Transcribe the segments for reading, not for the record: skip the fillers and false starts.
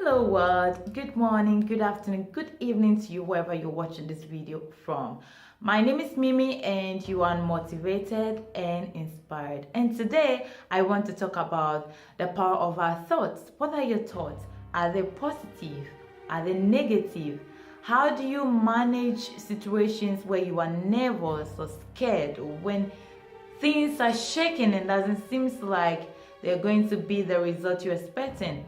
Hello world, good morning, good afternoon, good evening to you wherever you're watching this video from. My name is Mimi and you are motivated and inspired. And today I want to talk about the power of our thoughts. What are your thoughts? Are they positive? Are they negative? How do you manage situations where you are nervous or scared, or when things are shaking and doesn't seem like they're going to be the result you're expecting?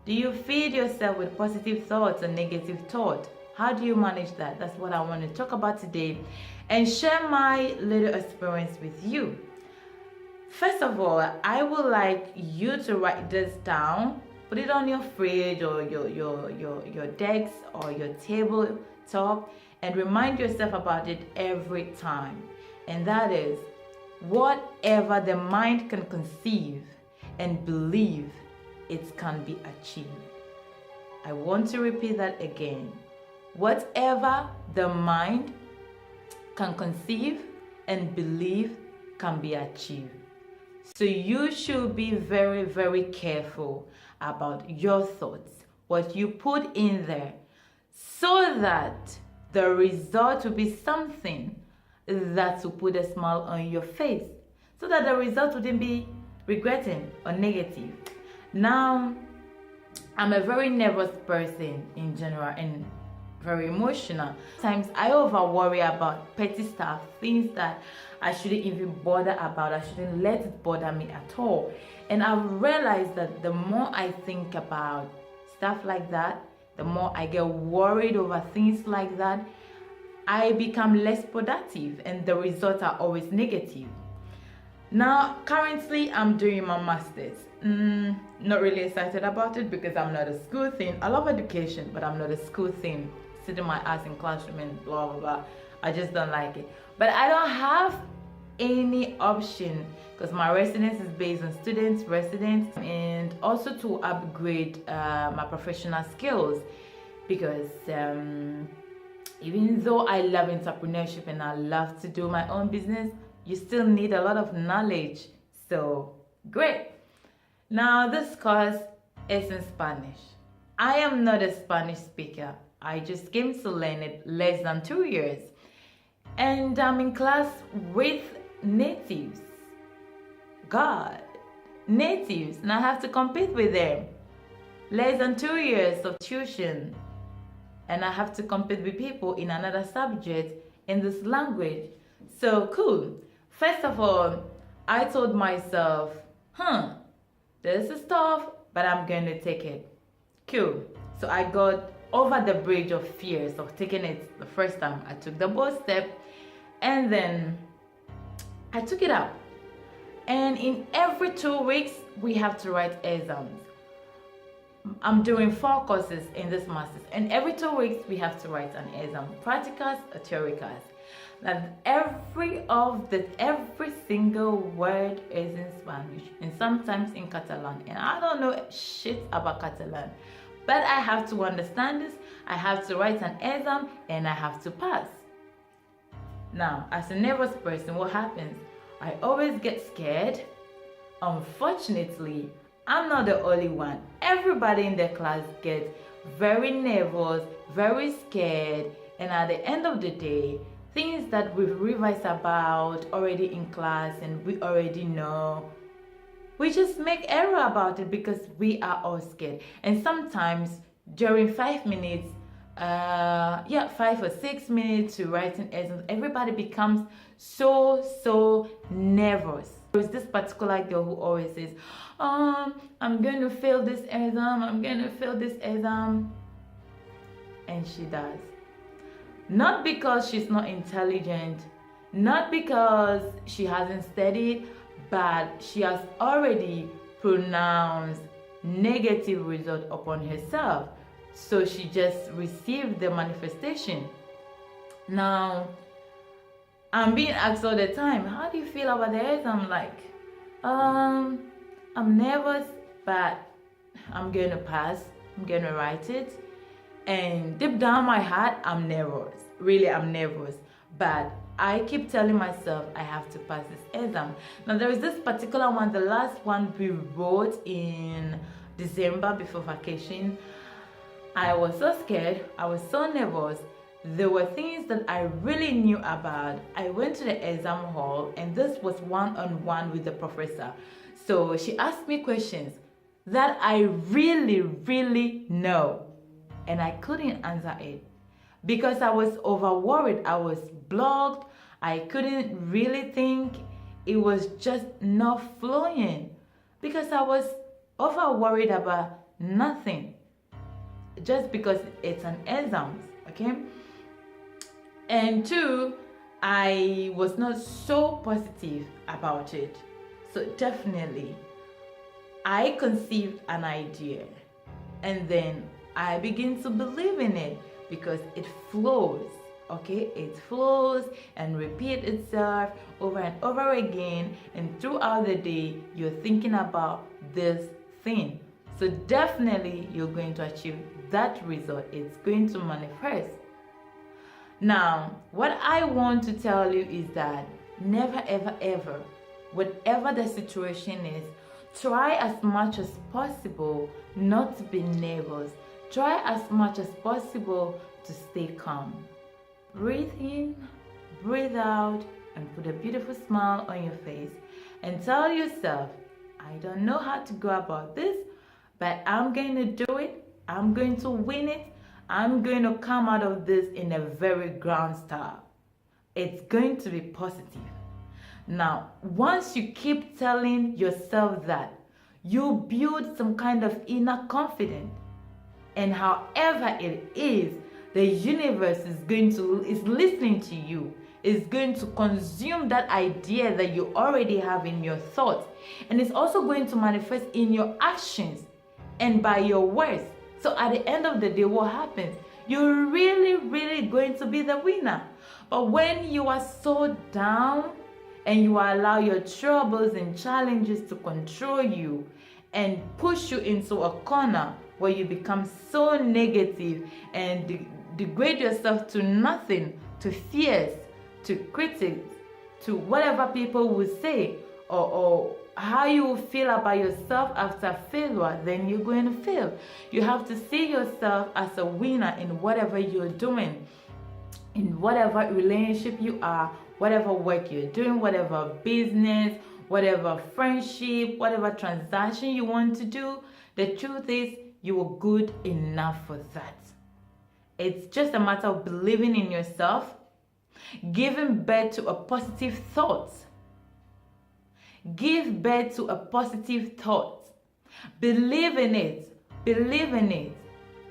Do you feed yourself with positive thoughts or negative thoughts? How do you manage that? That's what I want to talk about today and share my little experience with you. First of all, I would like you to write this down, put it on your fridge or your desk or your tabletop, and remind yourself about it every time. And that is, whatever the mind can conceive and believe, it can be achieved. I want to repeat that again. Whatever the mind can conceive and believe can be achieved. So you should be very, very careful about your thoughts, what you put in there, so that the result will be something that will put a smile on your face, so that the result wouldn't be regretting or negative. Now, I'm a very nervous person in general and very emotional. Sometimes I over worry about petty stuff, things that I shouldn't even bother about. I shouldn't let it bother me at all. And I've realized that the more I think about stuff like that, the more I get worried over things like that, I become less productive and the results are always negative. Now, currently, I'm doing my master's. Not really excited about it because I'm not a school thing. I love education, but I'm not a school thing. Sitting my ass in classroom and blah, blah, blah. I just don't like it. But I don't have any option because my residence is based on students' residence, and also to upgrade my professional skills, because even though I love entrepreneurship and I love to do my own business, you still need a lot of knowledge. So great. Now this course is in Spanish. I am not a Spanish speaker. I just came to learn it less than 2 years. And I'm in class with natives. God, natives. And I have to compete with them. Less than 2 years of tuition. And I have to compete with people in another subject in this language. So cool. First of all, I told myself, this is tough, but I'm going to take it. Cool. So I got over the bridge of fears of taking it the first time. I took the bold step and then I took it up. And in every 2 weeks, we have to write exams. I'm doing 4 courses in this master's, and every 2 weeks we have to write an exam, practicals or theoricals. That every single word is in Spanish and sometimes in Catalan, and I don't know shit about Catalan, but I have to understand this. I have to write an exam and I have to pass. Now, as a nervous person, what happens? I always get scared. Unfortunately, I'm not the only one. Everybody in the class gets very nervous, very scared, and at the end of the day, things that we've revised about already in class and we already know, we just make error about it because we are all scared. And sometimes during 5 minutes, 5 or 6 minutes to writing exams, everybody becomes so nervous. There's this particular girl who always says, I'm going to fail this exam, I'm going to fail this exam. And she does. Not because she's not intelligent, not because she hasn't studied, but she has already pronounced negative result upon herself. So she just received the manifestation. Now, I'm being asked all the time, how do you feel about the exam? Like, I'm nervous, but I'm going to pass. I'm going to write it. And deep down my heart, I'm nervous. Really, I'm nervous. But I keep telling myself I have to pass this exam. Now, there is this particular one, the last one we wrote in December before vacation. I was so scared, I was so nervous. There were things that I really knew about. I went to the exam hall, and this was one-on-one with the professor. So she asked me questions that I really know, and I couldn't answer it because I was over worried. I was blocked. I couldn't really think. It was just not flowing because I was over worried about nothing, just because it's an exam, okay? And two, I was not so positive about it. So definitely I conceived an idea, and then I begin to believe in it because it flows, okay? It flows and repeat itself over and over again, and throughout the day you're thinking about this thing. So definitely you're going to achieve that result. It's going to manifest. Now, what I want to tell you is that never ever, whatever the situation is, try as much as possible not to be nervous. Try as much as possible to stay calm. Breathe in, breathe out, and put a beautiful smile on your face and tell yourself, I don't know how to go about this, but I'm going to do it. I'm going to win it. I'm going to come out of this in a very grand style. It's going to be positive. Now, once you keep telling yourself that, you build some kind of inner confidence. And however it is, the universe is listening to you, is going to consume that idea that you already have in your thoughts, and it's also going to manifest in your actions and by your words. So at the end of the day, what happens? You're really going to be the winner. But when you are so down and you allow your troubles and challenges to control you and push you into a corner where you become so negative and degrade yourself to nothing, to fears, to critics, to whatever people will say, or how you feel about yourself after failure, then you're going to fail. You have to see yourself as a winner in whatever you're doing, in whatever relationship you are, whatever work you're doing, whatever business, whatever friendship, whatever transaction you want to do. The truth is, you are good enough for that. It's just a matter of believing in yourself, giving birth to a positive thought. Give birth to a positive thought. Believe in it. Believe in it.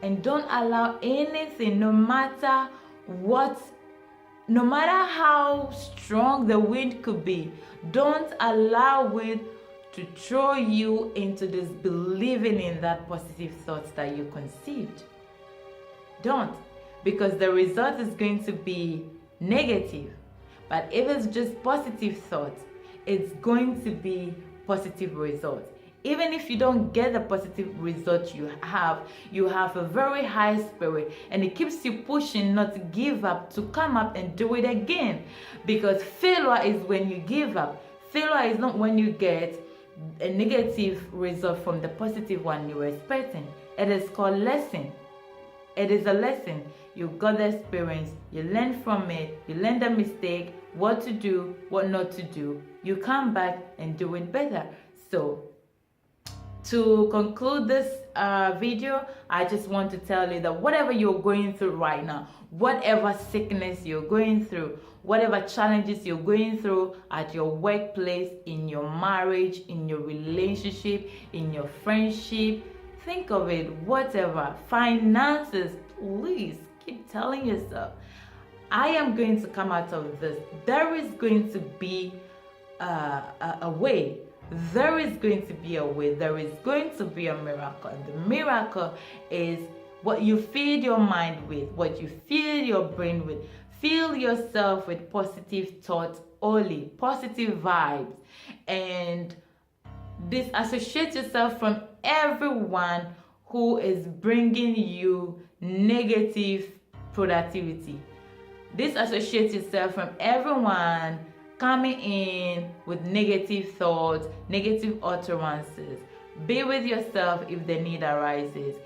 And don't allow anything, no matter how strong the wind could be, don't allow it to throw you into this believing in that positive thoughts that you conceived. Don't, because the result is going to be negative. But if it's just positive thoughts, it's going to be positive results. Even if you don't get the positive result you have a very high spirit, and it keeps you pushing not to give up, to come up and do it again. Because failure is when you give up. Failure is not when you get a negative result from the positive one you were expecting. It is called lesson. It is a lesson. You got the experience, you learn from it, you learn the mistake, what to do, what not to do. You come back and do it better. So, to conclude this video, I just want to tell you that whatever you're going through right now, whatever sickness you're going through, whatever challenges you're going through at your workplace, in your marriage, in your relationship, in your friendship, think of it, whatever, finances, please keep telling yourself, I am going to come out of this. There is going to be a way. There is going to be a way. There is going to be a miracle. And the miracle is what you feed your mind with, what you feed your brain with. Fill yourself with positive thoughts only, positive vibes, and disassociate yourself from everyone who is bringing you negative productivity. Disassociate yourself from everyone coming in with negative thoughts, negative utterances. Be with yourself if the need arises.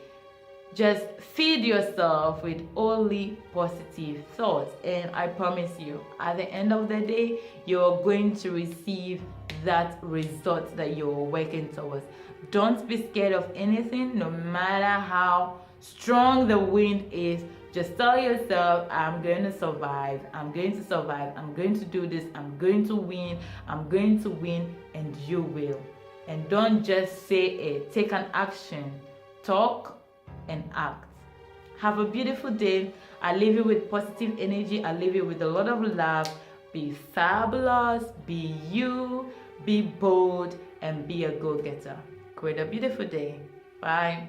Just feed yourself with only positive thoughts, and I promise you, at the end of the day, you're going to receive that result that you're working towards. Don't be scared of anything, no matter how strong the wind is. Just tell yourself, I'm going to survive, I'm going to survive, I'm going to do this, I'm going to win, I'm going to win, and you will. And don't just say it, take an action, talk and act. Have a beautiful day. I leave you with positive energy. I leave you with a lot of love. Be fabulous, be you, be bold, and be a go-getter. Create a beautiful day. Bye.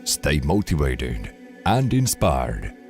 Stay motivated and inspired.